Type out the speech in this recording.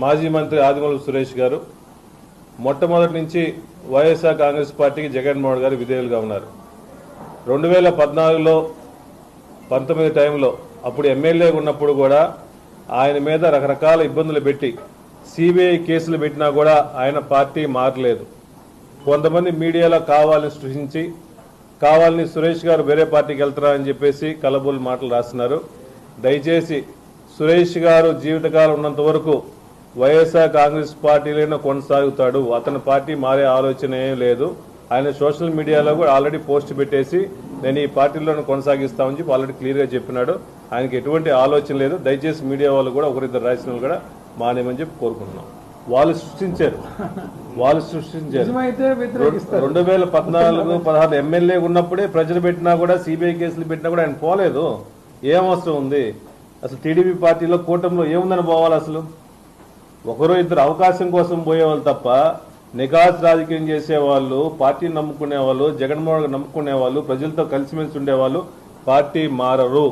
మాజీ మంత్రి ఆదిమూలపు సురేష్ గారు మొట్టమొదటి నుంచి వైఎస్ఆర్ కాంగ్రెస్ పార్టీకి జగన్మోహన్ గారు విధేయులుగా ఉన్నారు. 2014లో 19 టైంలో అప్పుడు ఎమ్మెల్యేగా ఉన్నప్పుడు కూడా ఆయన మీద రకరకాల ఇబ్బందులు పెట్టి సిబిఐ కేసులు పెట్టినా కూడా ఆయన పార్టీ మారలేదు. కొంతమంది మీడియాలో కావాలని సృష్టించి కావాలని సురేష్ గారు వేరే పార్టీకి వెళ్తారని చెప్పేసి కలబుల్ మాటలు రాస్తున్నారు. దయచేసి సురేష్ గారు జీవితకాలం ఉన్నంత వరకు వైఎస్ఆర్ కాంగ్రెస్ పార్టీలోనే కొనసాగుతాడు. అతని పార్టీ మారే ఆలోచన ఏం లేదు. ఆయన సోషల్ మీడియాలో కూడా ఆల్రెడీ పోస్ట్ పెట్టేసి నేను ఈ పార్టీలోనే కొనసాగిస్తామని చెప్పి ఆల్రెడీ క్లియర్గా చెప్పినాడు. ఆయనకి ఎటువంటి ఆలోచన లేదు. దయచేసి మీడియా వాళ్ళు కూడా ఒకరిద్దరు రాసిన వాళ్ళు కూడా మానేమని చెప్పి కోరుకుంటున్నాం. వాళ్ళు సృష్టించారు 2014-16 ఎమ్మెల్యే ఉన్నప్పుడే ప్రజలు పెట్టినా కూడా సిబిఐ కేసులు పెట్టినా కూడా ఆయన పోలేదు. ఏం అవసరం ఉంది? అసలు టీడీపీ పార్టీలో కూటమిలో ఏముందని పోవాలి? అసలు ఒకరో ఇద్దరు అవకాశం కోసం పోయేవాళ్ళు తప్ప నికాస్ రాజకీయం చేసేవాళ్ళు, పార్టీని నమ్ముకునే వాళ్ళు, జగన్మోహన్ నమ్ముకునే వాళ్ళు, ప్రజలతో కలిసిమెలిసి ఉండేవాళ్ళు పార్టీ మారరు.